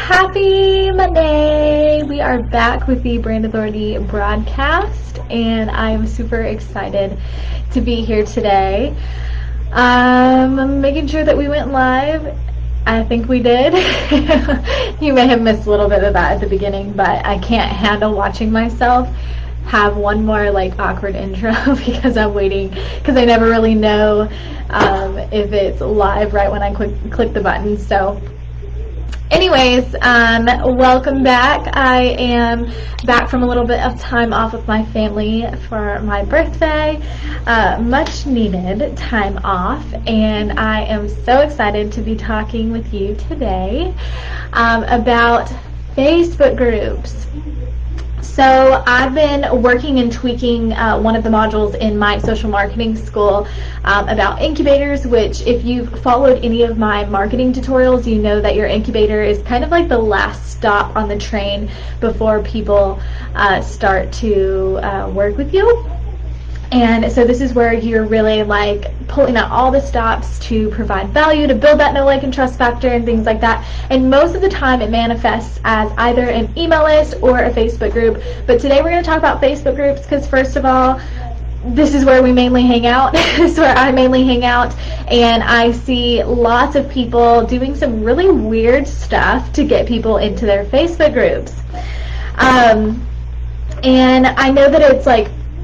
Happy Monday! We are back with the Brand Authority broadcast, and I'm super excited to be here today. I'm making sure that we went live. I think we did. You may have missed a little bit of that at the beginning, but I can't handle watching myself have one more awkward intro because I'm waiting, because I never really know if it's live right when I click the button. So anyways, welcome back. I am back from a little bit of time off with my family for my birthday. Much needed time off, and I am so excited to be talking with you today about Facebook groups. So I've been working and tweaking one of the modules in my social marketing school about incubators, which if you've followed any of my marketing tutorials, you know that your incubator is kind of like the last stop on the train before people start to work with you. And so this is where you're really pulling out all the stops to provide value, to build that know, like, and trust factor and things like that. And most of the time it manifests as either an email list or a Facebook group. But today we're going to talk about Facebook groups because, first of all, this is where we mainly hang out. This is where I mainly hang out. And I see lots of people doing some really weird stuff to get people into their Facebook groups. And I know that it's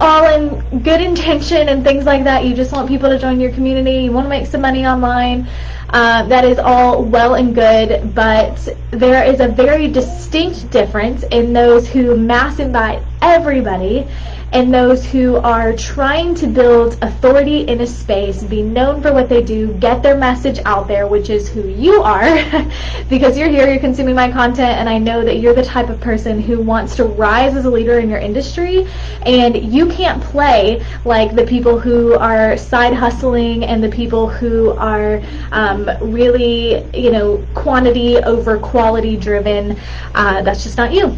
all in good intention and things like that. You just want people to join your community. You want to make some money online. That is all well and good, but there is a very distinct difference in those who mass invite everybody and those who are trying to build authority in a space, be known for what they do, get their message out there, which is who you are, because you're here, you're consuming my content, and I know that you're the type of person who wants to rise as a leader in your industry, and you can't play like the people who are side hustling and the people who are really, quantity over quality driven. That's just not you.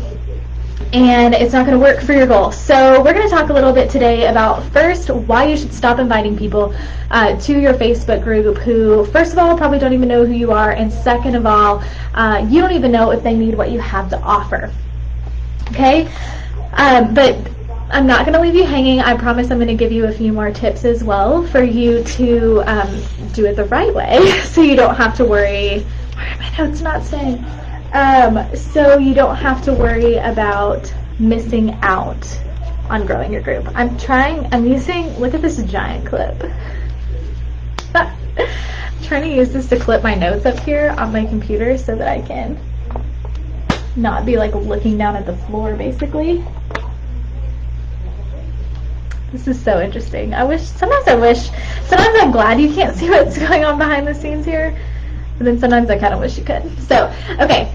And it's not going to work for your goal. So we're going to talk a little bit today about, first, why you should stop inviting people to your Facebook group who, first of all, probably don't even know who you are, and second of all, you don't even know if they need what you have to offer. Okay? But I'm not going to leave you hanging. I promise I'm going to give you a few more tips as well for you to do it the right way so you don't have to worry. Why are my notes not staying? So you don't have to worry about missing out on growing your group. I'm using, look at this giant clip. I'm trying to use this to clip my notes up here on my computer so that I can not be looking down at the floor, basically. This is so interesting. Sometimes I'm glad you can't see what's going on behind the scenes here, but then sometimes I kind of wish you could. So, okay.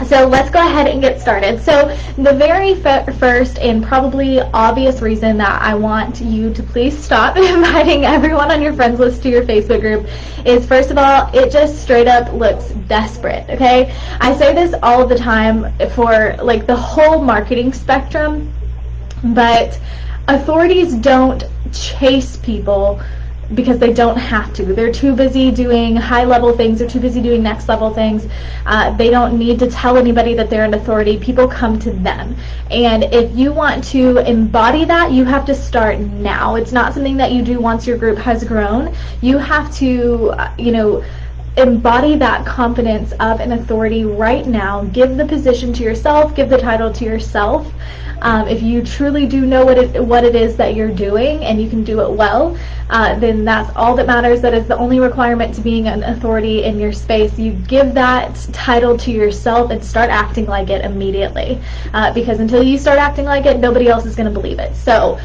So let's go ahead and get started. So the very first and probably obvious reason that I want you to please stop inviting everyone on your friends list to your Facebook group is, first of all, it just straight up looks desperate, okay? I say this all the time for the whole marketing spectrum, but authorities don't chase people because they don't have to. They're too busy doing high-level things. They're too busy doing next-level things. They don't need to tell anybody that they're an authority. People come to them. And if you want to embody that, you have to start now. It's not something that you do once your group has grown. You have to, embody that confidence of an authority right now. Give the position to yourself. Give the title to yourself. If you truly do know what it is that you're doing and you can do it well, then that's all that matters. That is the only requirement to being an authority in your space. You give that title to yourself and start acting like it immediately, because until you start acting like it, nobody else is going to believe it. So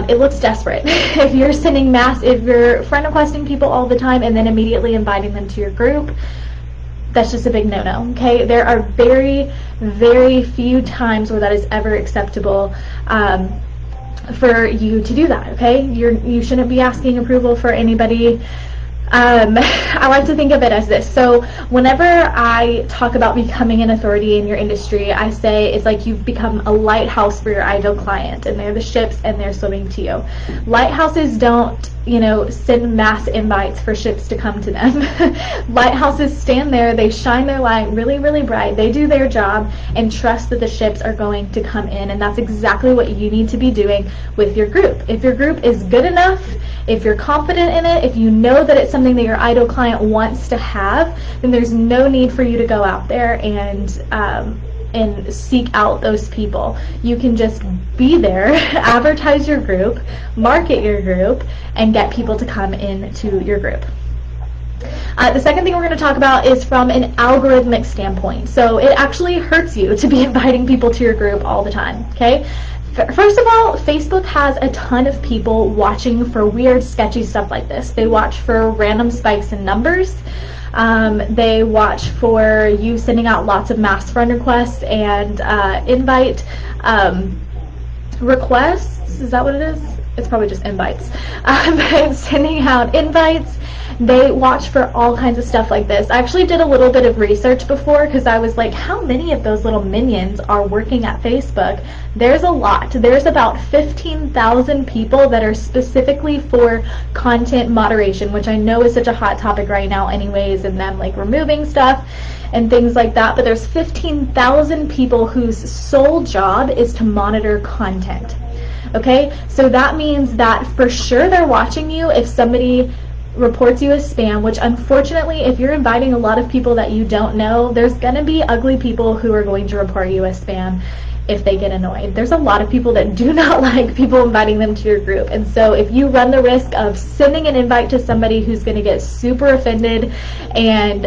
it looks desperate. If you're if you're friend requesting people all the time and then immediately inviting them to your group, that's just a big no-no, okay? There are very, very few times where that is ever acceptable for you to do that, okay? You shouldn't be asking approval for anybody I like to think of it as this. So whenever I talk about becoming an authority in your industry, I say it's like you've become a lighthouse for your ideal client, and they're the ships and they're swimming to you. Lighthouses don't, send mass invites for ships to come to them. Lighthouses stand there, they shine their light really, really bright, they do their job, and trust that the ships are going to come in. And that's exactly what you need to be doing with your group. If your group is good enough, if you're confident in it, if you know that it's something that your ideal client wants to have, then there's no need for you to go out there and seek out those people. You can just be there, advertise your group, market your group, and get people to come into your group. The second thing we're going to talk about is from an algorithmic standpoint. So it actually hurts you to be inviting people to your group all the time, okay? First of all, Facebook has a ton of people watching for weird, sketchy stuff like this. They watch for random spikes in numbers. They watch for you sending out lots of mass friend requests and invite requests. Is that what it is? It's probably just invites. Sending out invites. They watch for all kinds of stuff like this. I actually did a little bit of research before because I was like, how many of those little minions are working at Facebook? There's a lot. There's about 15,000 people that are specifically for content moderation, which I know is such a hot topic right now anyways, and them like removing stuff and things like that. But there's 15,000 people whose sole job is to monitor content. Okay, so that means that for sure they're watching you if somebody reports you as spam, which unfortunately, if you're inviting a lot of people that you don't know, there's going to be ugly people who are going to report you as spam if they get annoyed. There's a lot of people that do not like people inviting them to your group. And so if you run the risk of sending an invite to somebody who's going to get super offended and,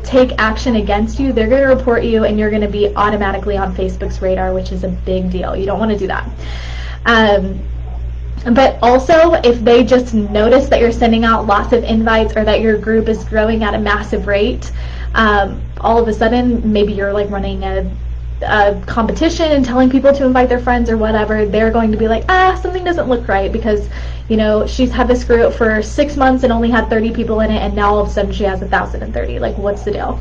take action against you, they're going to report you and you're going to be automatically on Facebook's radar, which is a big deal. You don't want to do that. But also, if they just notice that you're sending out lots of invites or that your group is growing at a massive rate, all of a sudden, maybe you're like running a competition and telling people to invite their friends or whatever, they're going to be like, something doesn't look right because, she's had this group for 6 months and only had 30 people in it, and now all of a sudden she has 1,030. Like, what's the deal?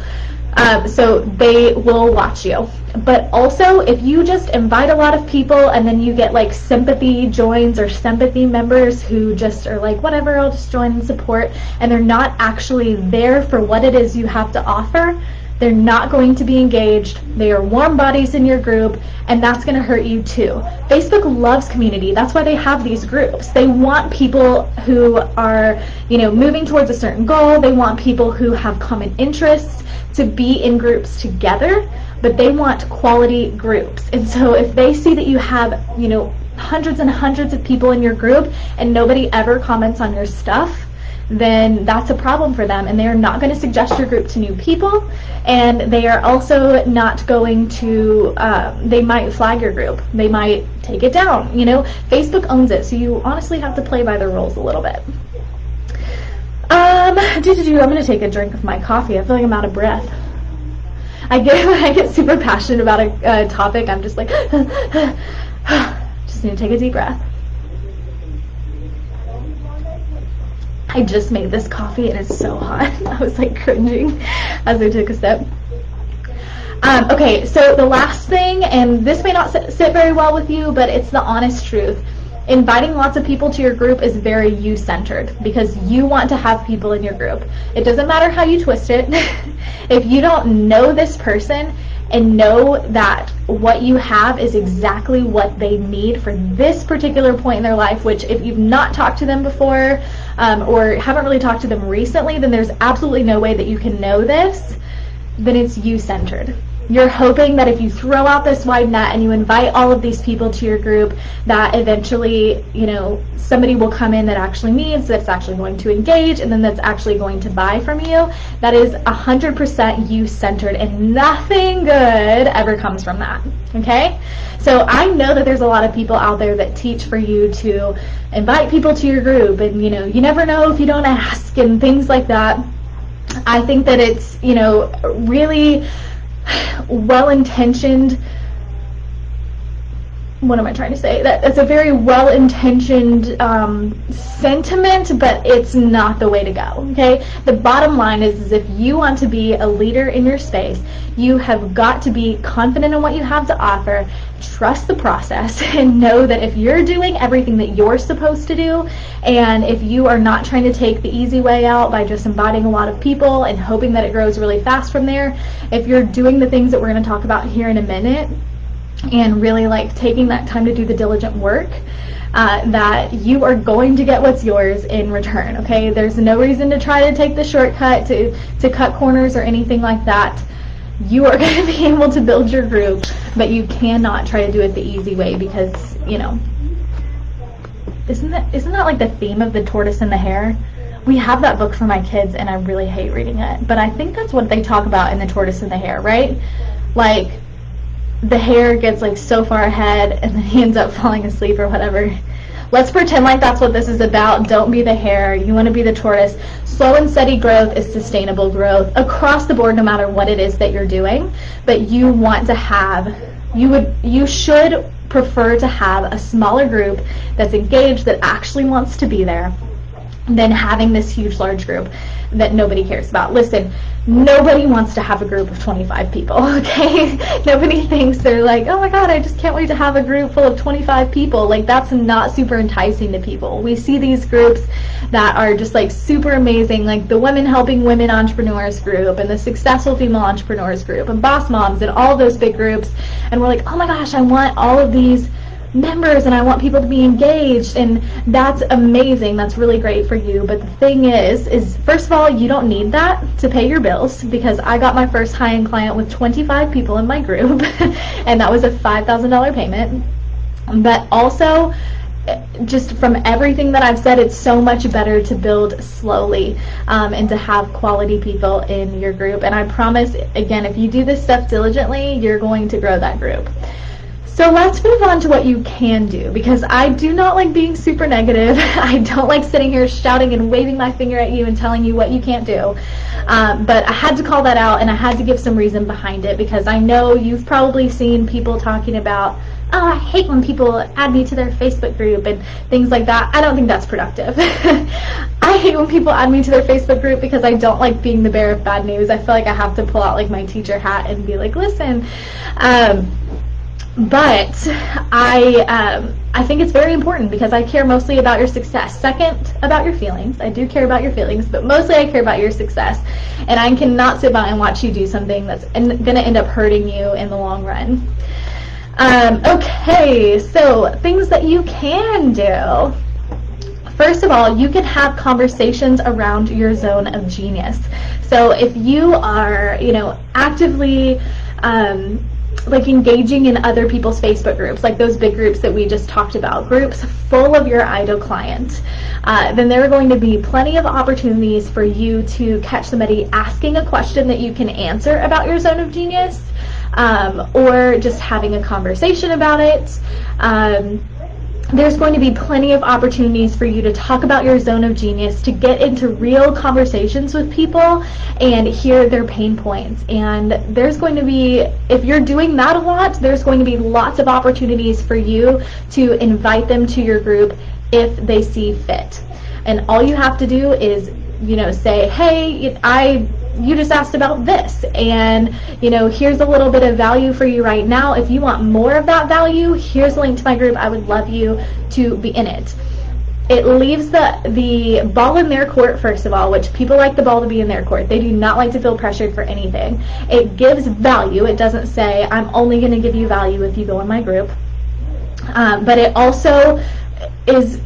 So they will watch you. But also, if you just invite a lot of people and then you get like sympathy joins or sympathy members who just are like, whatever, I'll just join and support, and they're not actually there for what it is you have to offer, they're not going to be engaged. They are warm bodies in your group, and that's going to hurt you too. Facebook loves community. That's why they have these groups. They want people who are, moving towards a certain goal. They want people who have common interests to be in groups together, but they want quality groups. And so if they see that you have, hundreds and hundreds of people in your group and nobody ever comments on your stuff, then that's a problem for them, and they're not going to suggest your group to new people, and they are also not going to, they might flag your group, they might take it down. Facebook owns it, so you honestly have to play by their rules a little bit. I'm going to take a drink of my coffee. I feel like I'm out of breath. I get super passionate about a topic, I'm just like, just need to take a deep breath. I just made this coffee and it's so hot. I was like cringing as I took a sip. Okay, so the last thing, and this may not sit very well with you, but it's the honest truth. Inviting lots of people to your group is very you-centered because you want to have people in your group. It doesn't matter how you twist it. If you don't know this person and know that what you have is exactly what they need for this particular point in their life, which if you've not talked to them before or haven't really talked to them recently, then there's absolutely no way that you can know this, then it's you-centered. You're hoping that if you throw out this wide net and you invite all of these people to your group, that eventually, somebody will come in that actually needs, that's actually going to engage, and then that's actually going to buy from you. That is 100% you-centered, and nothing good ever comes from that, okay? So I know that there's a lot of people out there that teach for you to invite people to your group, and, you never know if you don't ask, and things like that. I think that it's, really well-intentioned what am I trying to say? That's a very well-intentioned sentiment, but it's not the way to go, okay? The bottom line is if you want to be a leader in your space, you have got to be confident in what you have to offer, trust the process, and know that if you're doing everything that you're supposed to do, and if you are not trying to take the easy way out by just embodying a lot of people and hoping that it grows really fast from there, if you're doing the things that we're going to talk about here in a minute, and really like taking that time to do the diligent work, that you are going to get what's yours in return, okay? There's no reason to try to take the shortcut, to cut corners or anything like that. You are going to be able to build your group, but you cannot try to do it the easy way, because, you know, isn't that like the theme of the tortoise and the hare? We have that book for my kids, and I really hate reading it, but I think that's what they talk about in the tortoise and the hare, right? Like, the hare gets like so far ahead and then he ends up falling asleep or whatever. Let's pretend like that's what this is about. Don't be the hare. You want to be the tortoise. Slow and steady growth is sustainable growth across the board, no matter what it is that you're doing. But you want to have, you should prefer to have a smaller group that's engaged, that actually wants to be there, than having this huge, large group that nobody cares about. Listen, nobody wants to have a group of 25 people, okay? Nobody thinks they're like, oh my god, I just can't wait to have a group full of 25 people. Like, that's not super enticing to people. We see these groups that are just like super amazing, like the Women Helping Women Entrepreneurs group and the Successful Female Entrepreneurs group and Boss Moms and all those big groups, and we're like, oh my gosh, I want all of these members and I want people to be engaged, and that's amazing. That's really great for you. But the thing is first of all, you don't need that to pay your bills, because I got my first high-end client with 25 people in my group and that was a $5,000 payment. But also, just from everything that I've said, it's so much better to build slowly and to have quality people in your group. And I promise, again, if you do this stuff diligently, you're going to grow that group. So let's move on to what you can do, because I do not like being super negative. I don't like sitting here shouting and waving my finger at you and telling you what you can't do. But I had to call that out, and I had to give some reason behind it, because I know you've probably seen people talking about, oh, I hate when people add me to their Facebook group and things like that. I don't think that's productive. I hate when people add me to their Facebook group because I don't like being the bearer of bad news. I feel like I have to pull out like my teacher hat and be like, listen, but I think it's very important, because I care mostly about your success. Second, about your feelings. I do care about your feelings, but mostly I care about your success. And I cannot sit by and watch you do something that's going to end up hurting you in the long run. Okay, so things that you can do. First of all, you can have conversations around your zone of genius. So if you are, actively like engaging in other people's Facebook groups, like those big groups that we just talked about, groups full of your ideal clients, then there are going to be plenty of opportunities for you to catch somebody asking a question that you can answer about your zone of genius, or just having a conversation about it. There's going to be plenty of opportunities for you to talk about your zone of genius, to get into real conversations with people and hear their pain points. And there's going to be, if you're doing that a lot, there's going to be lots of opportunities for you to invite them to your group if they see fit. And all you have to do is, say, hey, you just asked about this, and here's a little bit of value for you right now. If you want more of that value, here's a link to my group. I would love you to be in it. It leaves the ball in their court, first of all, which people like the ball to be in their court. They do not like to feel pressured for anything. It gives value. It doesn't say, I'm only going to give you value if you go in my group. But it also is,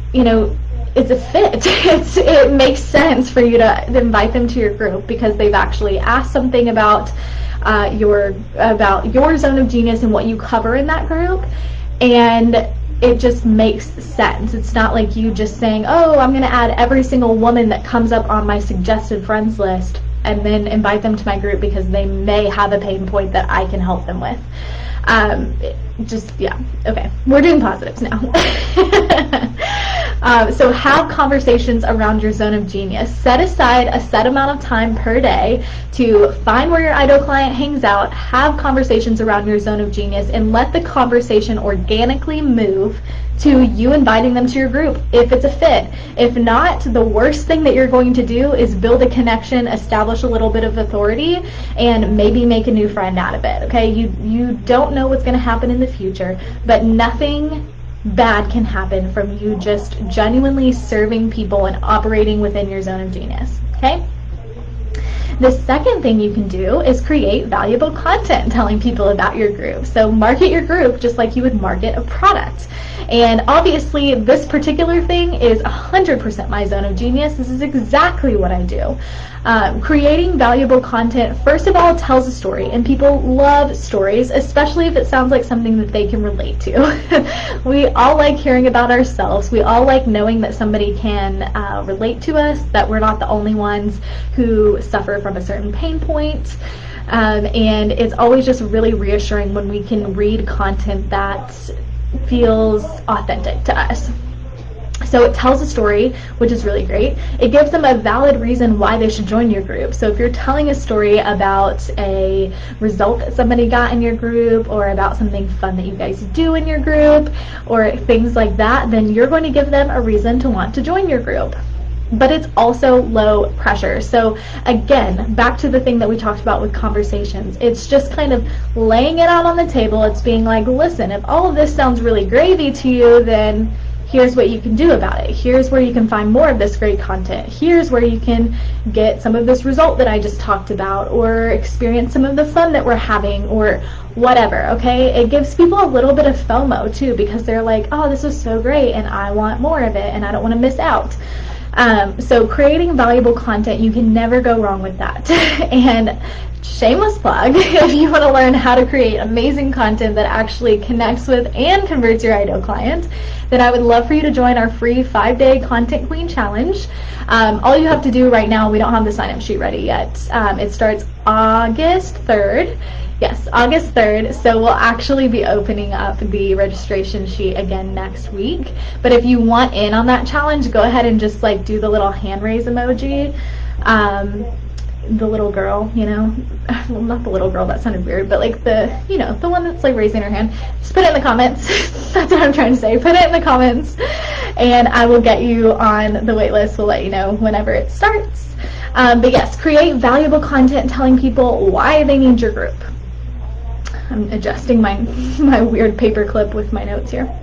it's a fit. It makes sense for you to invite them to your group, because they've actually asked something about your zone of genius and what you cover in that group, and it just makes sense. It's not like you just saying, oh, I'm going to add every single woman that comes up on my suggested friends list and then invite them to my group because they may have a pain point that I can help them with. Okay, we're doing positives now. So have conversations around your zone of genius. Set aside a set amount of time per day to find where your ideal client hangs out, have conversations around your zone of genius, and let the conversation organically move to you inviting them to your group if it's a fit. If not, the worst thing that you're going to do is build a connection, establish a little bit of authority, and maybe make a new friend out of it. Okay, you don't know what's going to happen in the future, but nothing bad can happen from you just genuinely serving people and operating within your zone of genius. Okay? The second thing you can do is create valuable content telling people about your group. So market your group just like you would market a product. And obviously this particular thing is 100% my zone of genius. This is exactly what I do. Creating valuable content, first of all, tells a story, and people love stories, especially if it sounds like something that they can relate to. We all like hearing about ourselves. We all like knowing that somebody can relate to us, that we're not the only ones who suffer from a certain pain point. And it's always just really reassuring when we can read content that feels authentic to us. So it tells a story, which is really great. It gives them a valid reason why they should join your group. So if you're telling a story about a result that somebody got in your group, or about something fun that you guys do in your group, or things like that, then you're going to give them a reason to want to join your group. But it's also low pressure. So again, back to the thing that we talked about with conversations. It's just kind of laying it out on the table. It's being like, listen, if all of this sounds really gravy to you, then here's what you can do about it. Here's where you can find more of this great content. Here's where you can get some of this result that I just talked about, or experience some of the fun that we're having, or whatever, okay? It gives people a little bit of FOMO too, because they're like, oh, this is so great and I want more of it and I don't want to miss out. So creating valuable content, you can never go wrong with that. And shameless plug, if you want to learn how to create amazing content that actually connects with and converts your ideal client, then I would love for you to join our free 5-day Content Queen Challenge. All you have to do right now, we don't have the sign-up sheet ready yet. It starts August 3rd. Yes, August 3rd, so we'll actually be opening up the registration sheet again next week. But if you want in on that challenge, go ahead and just like do the little hand raise emoji. The little girl, you know, well, not the little girl, that sounded weird, but like the, you know, the one that's like raising her hand. Just put it in the comments. That's what I'm trying to say. Put it in the comments and I will get you on the wait list. We'll let you know whenever it starts. But yes, create valuable content telling people why they need your group. I'm adjusting my weird paper clip with my notes here.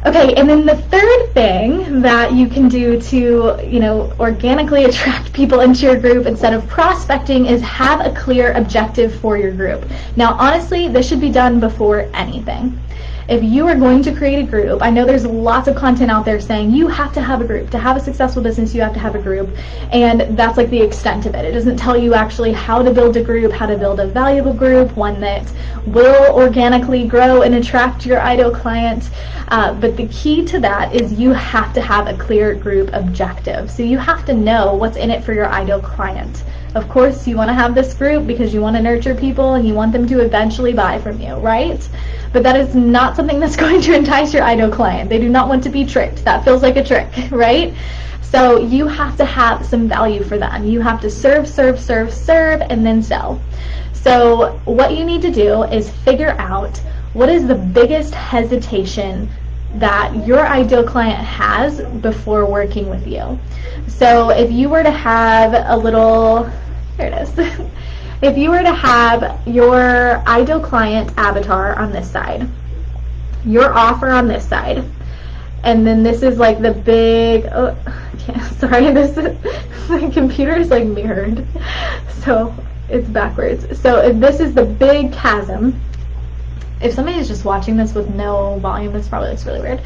Okay, and then the third thing that you can do to, you know, organically attract people into your group instead of prospecting is have a clear objective for your group. Now, honestly, this should be done before anything. If you are going to create a group, I know there's lots of content out there saying you have to have a group. To have a successful business, you have to have a group. And that's like the extent of it. It doesn't tell you actually how to build a group, how to build a valuable group, one that will organically grow and attract your ideal client. But the key to that is you have to have a clear group objective. So you have to know what's in it for your ideal client. Of course, you want to have this group because you want to nurture people and you want them to eventually buy from you, right? But that is not something that's going to entice your ideal client. They do not want to be tricked. That feels like a trick, right? So you have to have some value for them. You have to serve, serve, serve, serve, and then sell. So what you need to do is figure out what is the biggest hesitation that your ideal client has before working with you. So if you were to have a little, here it is. If you were to have your ideal client avatar on this side, your offer on this side, and then this is like the big, oh, I can't, sorry, this is, the computer is like mirrored, so it's backwards. So if this is the big chasm, if somebody is just watching this with no volume, this probably looks really weird.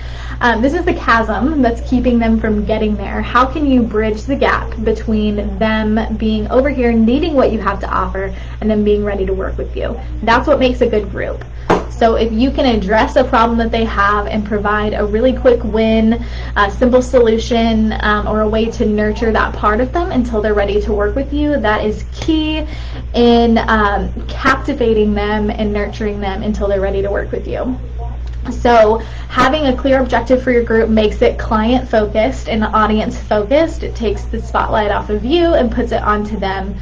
This is the chasm that's keeping them from getting there. How can you bridge the gap between them being over here, needing what you have to offer, and then being ready to work with you? That's what makes a good group. So if you can address a problem that they have and provide a really quick win, a simple solution, or a way to nurture that part of them until they're ready to work with you, that is key in captivating them and nurturing them until they're ready to work with you. So having a clear objective for your group makes it client focused and audience focused. It takes the spotlight off of you and puts it onto them.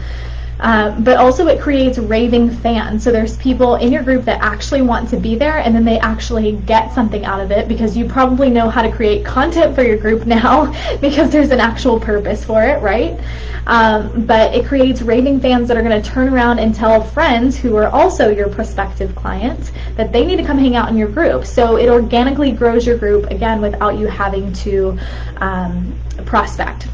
But also it creates raving fans. So there's people in your group that actually want to be there, and then they actually get something out of it because you probably know how to create content for your group now because there's an actual purpose for it, right? But it creates raving fans that are going to turn around and tell friends who are also your prospective clients that they need to come hang out in your group. So it organically grows your group, again, without you having to prospect.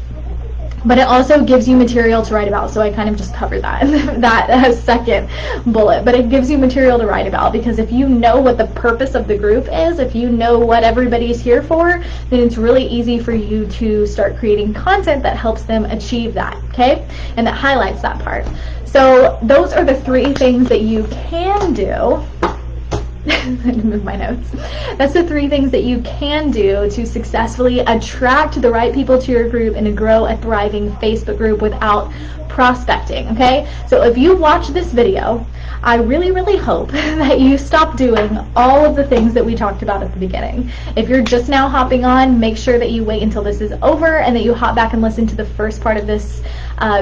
But it also gives you material to write about. So I kind of just covered that second bullet. But it gives you material to write about, because if you know what the purpose of the group is, if you know what everybody's here for, then it's really easy for you to start creating content that helps them achieve that, okay? And that highlights that part. So those are the 3 things that you can do. I had to move my notes. That's the 3 things that you can do to successfully attract the right people to your group and to grow a thriving Facebook group without prospecting, okay? So if you watch this video, I really, really hope that you stop doing all of the things that we talked about at the beginning. If you're just now hopping on, make sure that you wait until this is over and that you hop back and listen to the first part of this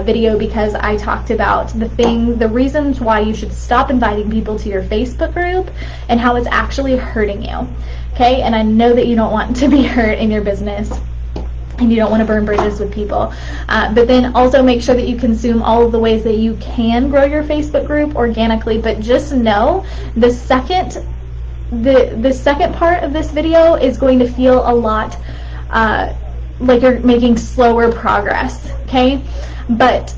video, because I talked about the reasons why you should stop inviting people to your Facebook group and how it's actually hurting you, okay? And I know that you don't want to be hurt in your business, and you don't want to burn bridges with people. But then also make sure that you consume all of the ways that you can grow your Facebook group organically. But just know the second part of this video is going to feel a lot like you're making slower progress, okay? But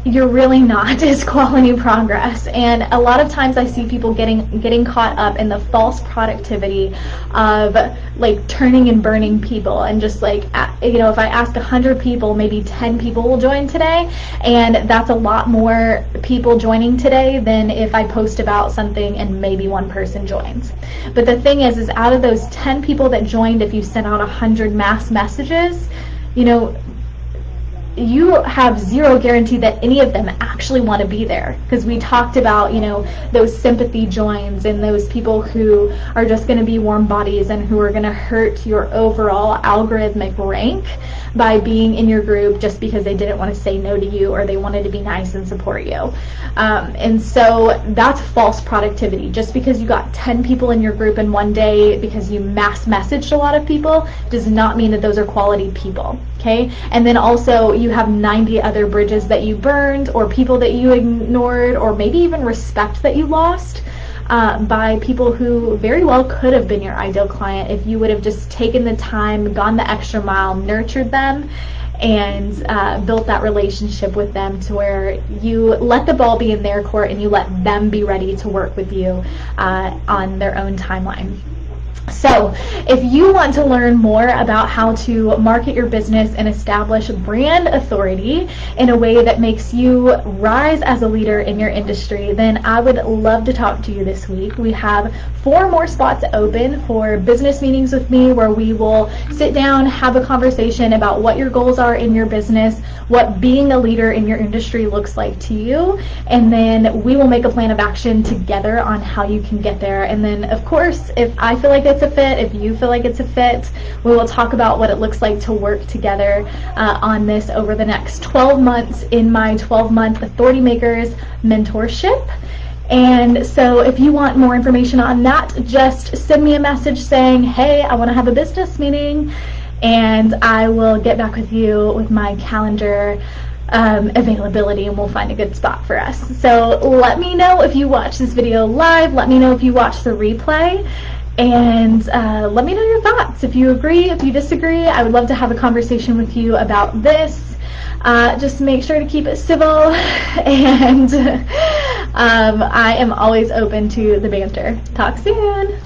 you're really not. It's quality progress. And a lot of times I see people getting caught up in the false productivity of like turning and burning people, and just like, you know, if I ask 100 people, maybe 10 people will join today, and that's a lot more people joining today than if I post about something and maybe 1 person joins. But the thing is out of those 10 people that joined, if you sent out 100 mass messages, you know, you have zero guarantee that any of them actually want to be there, because we talked about, you know, those sympathy joins and those people who are just going to be warm bodies and who are going to hurt your overall algorithmic rank by being in your group just because they didn't want to say no to you or they wanted to be nice and support you. And so that's false productivity. Just because you got 10 people in your group in one day because you mass messaged a lot of people does not mean that those are quality people. Okay, and then also you have 90 other bridges that you burned, or people that you ignored, or maybe even respect that you lost by people who very well could have been your ideal client if you would have just taken the time, gone the extra mile, nurtured them, and built that relationship with them to where you let the ball be in their court and you let them be ready to work with you on their own timeline. So if you want to learn more about how to market your business and establish brand authority in a way that makes you rise as a leader in your industry, then I would love to talk to you this week. We have 4 more spots open for business meetings with me, where we will sit down, have a conversation about what your goals are in your business, what being a leader in your industry looks like to you, and then we will make a plan of action together on how you can get there. And then, of course, if I feel like it's a fit, if you feel like it's a fit, we will talk about what it looks like to work together on this over the next 12 months in my 12-month Authority Makers mentorship. And so if you want more information on that, just send me a message saying, hey, I want to have a business meeting, and I will get back with you with my calendar availability, and we'll find a good spot for us. So let me know if you watch this video live, let me know if you watch the replay, and let me know your thoughts. If you agree, if you disagree, I would love to have a conversation with you about this. Just make sure to keep it civil, and I am always open to the banter. Talk soon.